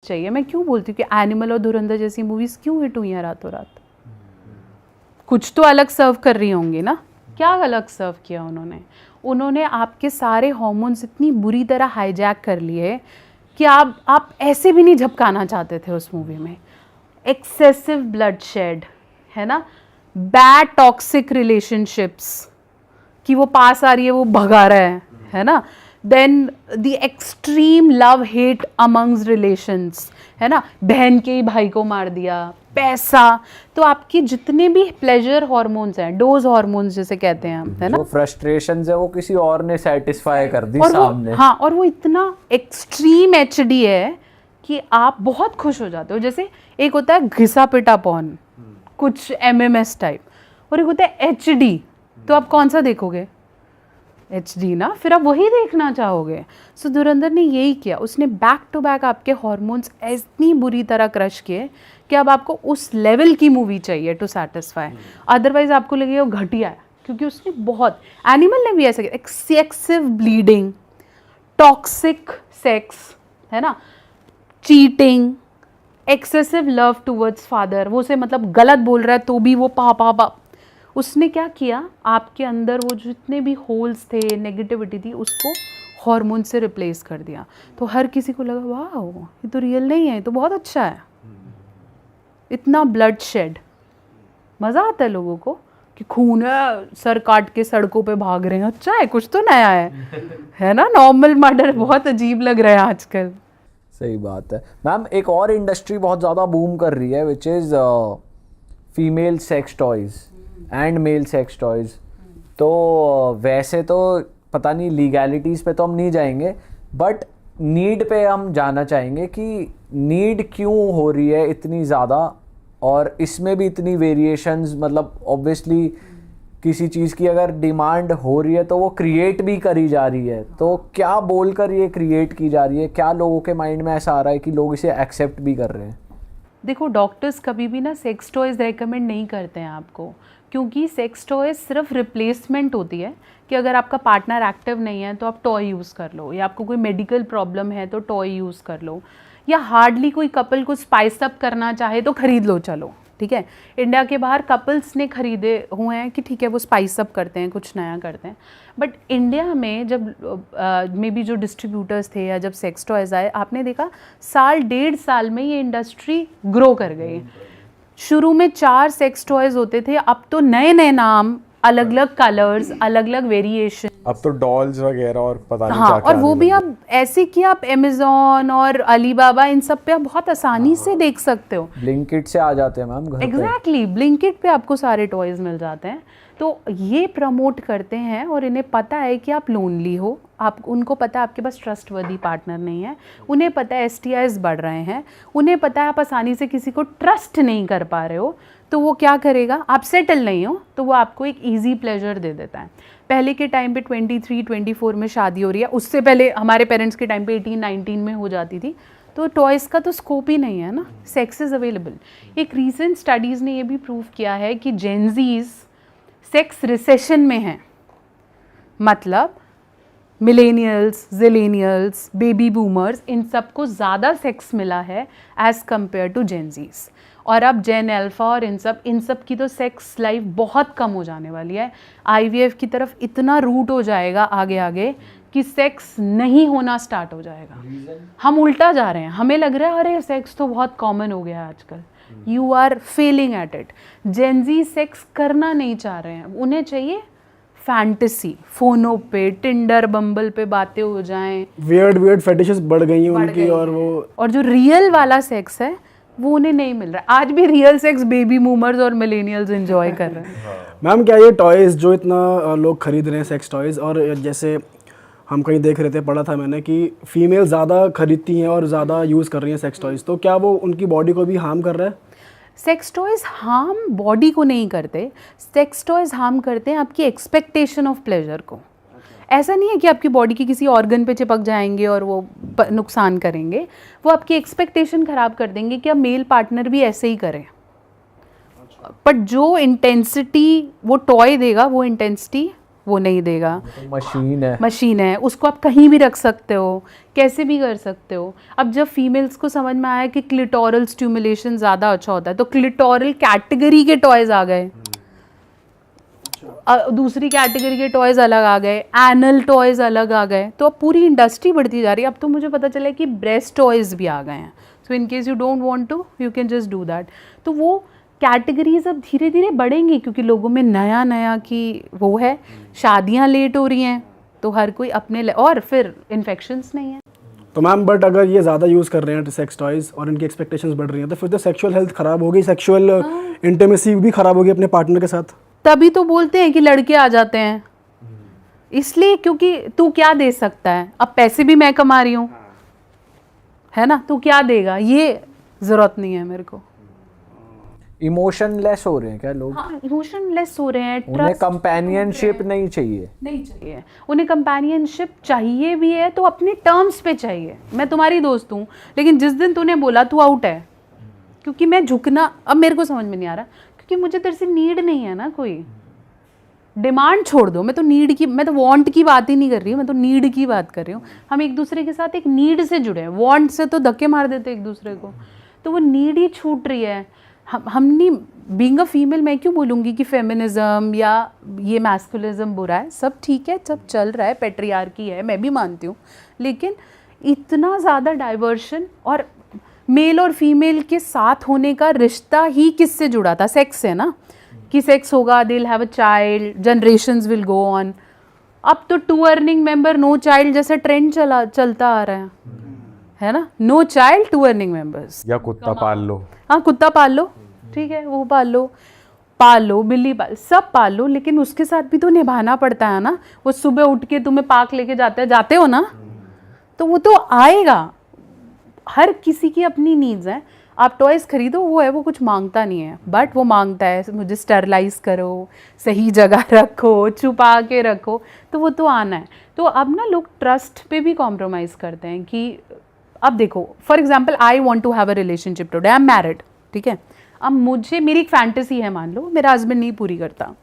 चाहिए। मैं क्यों बोलती हूँ कि एनिमल और धुरंधर जैसी मूवीज क्यों हिट हुई हैं रातों रात? कुछ तो अलग सर्व कर रही होंगी ना। क्या अलग सर्व किया उन्होंने? उन्होंने आपके सारे हार्मोन्स इतनी बुरी तरह हाईजैक कर लिए कि आप ऐसे भी नहीं झपकाना चाहते थे उस मूवी में। एक्सेसिव ब्लड शेड, है ना, बैड टॉक्सिक रिलेशनशिप्स, कि वो पास आ रही है वो भगा रहा है ना, then the extreme love hate amongst relations, है ना, बहन के ही भाई को मार दिया, पैसा। तो आपकी जितने भी प्लेजर हार्मोन्स हैं, डोज हार्मोन्स जिसे कहते हैं हम, है ना, जो फ्रस्ट्रेशंस है वो किसी और ने सेटिस्फाई कर दी और सामने। हाँ, और वो इतना एक्सट्रीम एचडी है कि आप बहुत खुश हो जाते हो। जैसे एक होता है घिसा पिटा पॉर्न, कुछ एमएमएस टाइप, और एक होता है एचडी। तो आप कौन सा देखोगे? एचडी ना, फिर आप वही देखना चाहोगे। सो धुरंधर ने यही किया, उसने बैक टू बैक आपके हार्मोन्स इतनी बुरी तरह क्रश किए कि अब आपको उस लेवल की मूवी चाहिए टू सेटिस्फाई। अदरवाइज आपको लगेगा वो घटिया है, क्योंकि उसने बहुत, एनिमल ने भी ऐसा किया, एक्सेसिव ब्लीडिंग, टॉक्सिक सेक्स, है ना, cheating, excessive love towards father, वो से मतलब गलत बोल रहा है तो भी वो पा। उसने क्या किया, आपके अंदर वो जितने भी होल्स थे, नेगेटिविटी थी, उसको हार्मोन से रिप्लेस कर दिया। तो हर किसी को लगा वाह ये तो रियल नहीं है, ये तो बहुत अच्छा है। इतना ब्लड शेड, मज़ा आता है लोगों को कि खून है, सर काट के सड़कों पे भाग रहे हैं, अच्छा है, कुछ तो नया है ना। नॉर्मल मर्डर बहुत अजीब लग रहा है आजकल। सही बात है मैम। एक और इंडस्ट्री बहुत ज़्यादा बूम कर रही है which is female sex toys and male sex toys. तो वैसे तो पता नहीं लीगैलिटीज़ पे तो हम नहीं जाएंगे, बट नीड पे हम जाना चाहेंगे कि नीड क्यों हो रही है इतनी ज़्यादा, और इसमें भी इतनी वेरिएशंस। मतलब ऑब्वियसली किसी चीज़ की अगर डिमांड हो रही है तो वो क्रिएट भी करी जा रही है। तो क्या बोलकर ये क्रिएट की जा रही है? क्या लोगों के माइंड में ऐसा आ रहा है कि लोग इसे एक्सेप्ट भी कर रहे हैं? देखो, डॉक्टर्स कभी भी ना सेक्स टॉयज़ रेकमेंड नहीं करते हैं आपको, क्योंकि सेक्स टॉयज़ सिर्फ रिप्लेसमेंट होती है कि अगर आपका पार्टनर एक्टिव नहीं है तो आप टॉय यूज़ कर लो, या आपको कोई मेडिकल प्रॉब्लम है तो टॉय यूज़ कर लो, या हार्डली कोई कपल को स्पाइस अप करना चाहे तो ख़रीद लो, चलो ठीक है। इंडिया के बाहर कपल्स ने खरीदे हुए हैं कि ठीक है वो स्पाइस अप करते हैं, कुछ नया करते हैं। बट इंडिया में जब मे बी जो डिस्ट्रीब्यूटर्स थे या जब सेक्स टॉयज़ आए, आपने देखा साल 1.5 साल में ये इंडस्ट्री ग्रो कर गई। शुरू में 4 सेक्स टॉयज़ होते थे, अब तो नए नए नाम, अलग अलग कलर्स, अलग अलग वेरिएशन, अब तो डॉल्स वगैरह और पता नहीं हाँ, क्या क्या और वो आने भी लगे। अब ऐसे कि आप अमेज़ॉन और अलीबाबा इन सब पे आप बहुत आसानी से देख सकते हो। ब्लिंकिट से आ जाते हैं मैम घर पे। एग्जैक्टली, ब्लिंकिट पे आपको सारे टॉयज़ मिल जाते हैं। तो ये प्रमोट करते हैं, और इन्हें पता है कि आप लोनली हो, आप, उनको पता है आपके पास ट्रस्टवर्दी पार्टनर नहीं है, उन्हें पता है STIs बढ़ रहे हैं, उन्हें पता है आप आसानी से किसी को ट्रस्ट नहीं कर पा रहे हो, तो वो क्या करेगा, आप सेटल नहीं हो तो वो आपको एक ईजी प्लेजर दे देता है। पहले के टाइम पे 23-24 में शादी हो रही है, उससे पहले हमारे पेरेंट्स के टाइम पे 18-19 में हो जाती थी। तो टॉयज़ का तो स्कोप ही नहीं है ना, सेक्स इज़ अवेलेबल। एक रीसेंट स्टडीज़ ने ये भी प्रूव किया है कि जेनजीज सेक्स रिसेशन में हैं। मतलब मिलेनियल्स, जिलेनियल्स, बेबी बूमर्स, इन सबको ज़्यादा सेक्स मिला है एज़ कम्पेयर टू जेनजीज। और अब जेन अल्फ़ा और इन सब की तो सेक्स लाइफ बहुत कम हो जाने वाली है। IVF की तरफ इतना रूट हो जाएगा आगे आगे कि सेक्स नहीं होना स्टार्ट हो जाएगा। हम उल्टा जा रहे हैं, हमें लग रहा है अरे सेक्स तो बहुत कॉमन हो गया है आजकल। You are failing at it. Gen Z sex करना नहीं चाह रहे हैं, उन्हें चाहिए फैंटेसी, फोनों पे, टिंडर, बम्बल पे बातें हो जाएं, वियर्ड फेटिशेस बढ़ गई हैं उनकी, और जो रियल वाला सेक्स है वो उन्हें नहीं मिल रहा। आज भी रियल सेक्स बेबी बूमर्स और मिलेनियल्स एंजॉय कर रहे हैं। मैम क्या ये टॉयज़ जो इतना लोग खरीद रहे हैं सेक्स टॉयज़, और जैसे हम कहीं देख रहे थे, पढ़ा था मैंने कि फीमेल ज़्यादा खरीदती हैं और ज़्यादा यूज़ कर रही हैं सेक्स टॉयज़, तो क्या वो उनकी बॉडी को भी हार्म कर रहा है? सेक्स टॉयज़ हार्म बॉडी को नहीं करते, सेक्स टॉयज़ हार्म करते हैं आपकी एक्सपेक्टेशन ऑफ प्लेजर को। ऐसा नहीं है कि आपकी बॉडी के किसी ऑर्गन पे चिपक जाएंगे और वो नुकसान करेंगे, वो आपकी एक्सपेक्टेशन ख़राब कर देंगे कि अब मेल पार्टनर भी ऐसे ही करें। बट जो इंटेंसिटी वो टॉय देगा, वो इंटेंसिटी वो नहीं देगा। मशीन है। मशीन है, उसको आप कहीं भी रख सकते हो, कैसे भी कर सकते हो। अब जब फीमेल्स को समझ में आया कि क्लिटोरल स्टिमुलेशन ज़्यादा अच्छा होता है तो क्लिटोरल कैटेगरी के टॉयज आ गए, दूसरी कैटेगरी के टॉयज अलग आ गए, एनल टॉयज अलग आ गए। तो अब पूरी इंडस्ट्री बढ़ती जा रही है। अब तो मुझे पता चला कि ब्रेस्ट टॉयज भी आ गए हैं। So in case you don't want to, you can just do that. तो वो कैटेगरीज अब धीरे धीरे बढ़ेंगी क्योंकि लोगों में नया नया की वो है, शादियां लेट हो रही हैं तो हर कोई अपने और फिर इन्फेक्शंस नहीं है। तो मैम बट अगर ये ज़्यादा यूज़ कर रहे हैं सेक्स टॉयज़ और इनकी एक्सपेक्टेशंस बढ़ रही हैं तो फिर तो सेक्सुअल हेल्थ ख़राब होगी, सेक्सुअल इंटीमेसी भी ख़राब होगी अपने पार्टनर के साथ। तभी तो बोलते हैं कि लड़के आ जाते हैं, इसलिए क्योंकि तू क्या दे सकता है, अब पैसे भी मैं कमा रही हूँ, है ना, तू क्या देगा, ये ज़रूरत नहीं है मेरे को। इमोशनलेस हो रहे हैं क्या लोग? हाँ, इमोशनलेस हो रहे हैं, उन्हें ट्रस्ट कंपेनियनशिप नहीं चाहिए। नहीं चाहिए, उन्हें कंपेनियनशिप चाहिए भी है तो अपने टर्म्स पे चाहिए। मैं तुम्हारी दोस्त हूँ लेकिन जिस दिन तूने बोला तू आउट है, क्योंकि मैं झुकना अब मेरे को समझ में नहीं आ रहा, क्योंकि मुझे तेरे से नीड नहीं है ना कोई। डिमांड छोड़ दो, मैं तो नीड की, मैं तो वांट की बात ही नहीं कर रही हूँ, मैं तो नीड की बात कर रही हूँ। हम एक दूसरे के साथ एक नीड से जुड़े हैं, वांट से तो धक्के मार देते एक दूसरे को, तो वो नीड ही छूट रही है। हम नहीं, बीइंग अ फीमेल मैं क्यों बोलूँगी कि फेमिनिज्म या ये मैस्कुलिज्म बुरा है, सब ठीक है, सब चल रहा है, पेट्रियार्की है, मैं भी मानती हूँ, लेकिन इतना ज़्यादा डाइवर्शन और मेल और फीमेल के साथ होने का रिश्ता ही किससे जुड़ा था? सेक्स से ना, कि सेक्स होगा, they will have a child, generations will go on. अब तो 2 अर्निंग मेंबर नो चाइल्ड जैसा ट्रेंड चलता आ रहा है ना, नो चाइल्ड 2 अर्निंग मेंबर्स। या कुत्ता पाल लो। हाँ, कुत्ता पाल लो, ठीक है, वो पाल लो, बिल्ली पाल, सब पाल लो, लेकिन उसके साथ भी तो निभाना पड़ता है ना। वो सुबह उठ के तुम्हें पार्क लेके जाते हो ना, तो वो तो आएगा। हर किसी की अपनी नीड्स हैं। आप टॉयज़ खरीदो, वो है, वो कुछ मांगता नहीं है, बट वो मांगता है मुझे स्टरलाइज करो, सही जगह रखो, छुपा के रखो, तो वो तो आना है। तो अब ना लोग ट्रस्ट पे भी कॉम्प्रोमाइज़ करते हैं कि अब देखो, for example I want to have a relationship today, I am married, ठीक है। अब मुझे, मेरी एक फैंटेसी है, मान लो मेरा हस्बैंड नहीं पूरी करता,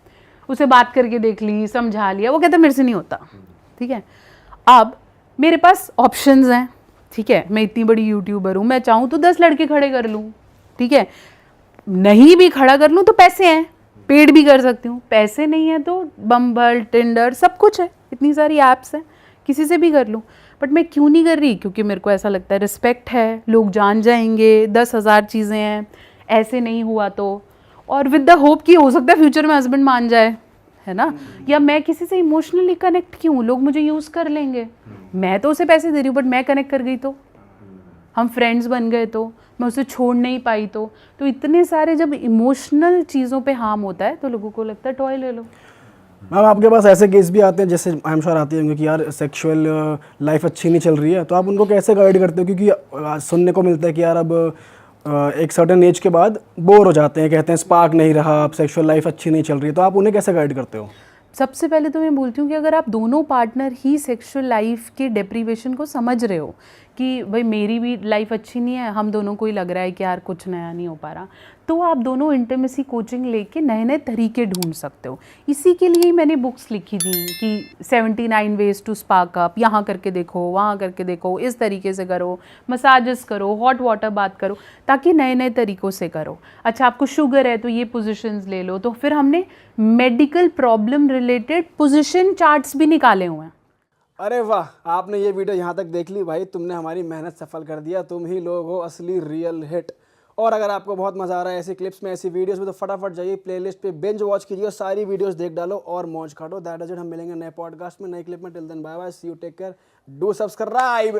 उसे बात करके देख ली, समझा लिया, वो कहता मेरे से नहीं होता, ठीक है। अब मेरे पास ऑप्शंस हैं, ठीक है, मैं इतनी बड़ी यूट्यूबर हूँ, मैं चाहूँ तो 10 लड़के खड़े कर लूँ, ठीक है, नहीं भी खड़ा कर लूँ तो पैसे हैं, पेड भी कर सकती हूँ, पैसे नहीं है तो बम्बल, टिंडर, सब कुछ है, इतनी सारी ऐप्स हैं, किसी से भी कर लूँ। बट मैं क्यों नहीं कर रही? क्योंकि मेरे को ऐसा लगता है रिस्पेक्ट है, लोग जान जाएंगे, 10,000 चीज़ें हैं, ऐसे नहीं हुआ तो, और विद द होप कि हो सकता है फ्यूचर में हस्बैंड मान जाए, है ना, या मैं किसी से इमोशनली कनेक्ट क्यों, लोग मुझे यूज़ कर लेंगे, मैं तो उसे पैसे दे रही हूँ बट मैं कनेक्ट कर गई तो, हम फ्रेंड्स बन गए तो, मैं उसे छोड़ नहीं पाई तो इतने सारे जब इमोशनल चीज़ों पे हार्म होता है तो लोगों को लगता है टॉय ले लो। मैम आपके पास ऐसे केस भी आते हैं जैसे आई एम श्योर आते होंगे कि यार सेक्सुअल लाइफ अच्छी नहीं चल रही है, तो आप उनको कैसे गाइड करते हो? क्योंकि सुनने को मिलता है कि यार अब एक सर्टेन एज के बाद बोर हो जाते हैं, कहते हैं स्पार्क नहीं रहा, अब सेक्सुअल लाइफ अच्छी नहीं चल रही है, तो आप उन्हें कैसे गाइड करते हो? सबसे पहले तो मैं बोलती हूँ कि अगर आप दोनों पार्टनर ही सेक्सुअल लाइफ के डेप्रीवेशन को समझ रहे हो कि भाई मेरी भी लाइफ अच्छी नहीं है, हम दोनों को ही लग रहा है कि यार कुछ नया नहीं हो पा रहा, तो आप दोनों इंटीमेसी कोचिंग लेके नए नए तरीके ढूंढ सकते हो। इसी के लिए ही मैंने बुक्स लिखी थी कि 79 वेज टू स्पार्क अप, यहाँ करके देखो, वहाँ करके देखो, इस तरीके से करो, मसाजेस करो, हॉट वाटर बात करो, ताकि नए नए तरीक़ों से करो। अच्छा, आपको शुगर है तो ये पोजिशंस ले लो, तो फिर हमने medical problem related position charts भी निकाले हुए हैं। अरे वाह, आपने ये वीडियो यहाँ तक देख ली भाई, तुमने हमारी मेहनत सफल कर दिया, तुम ही लोग हो असली रियल हिट। और अगर आपको बहुत मज़ा आ रहा है ऐसी क्लिप्स में, ऐसी वीडियोस में, तो फटाफट जाइए प्लेलिस्ट पे बिंज वॉच कीजिए, सारी वीडियोस देख डालो और मौज काटो। दैट इज इट, हम मिलेंगे नए पॉडकास्ट में, नए क्लिप में। Till then bye bye, see you, take care, do subscribe.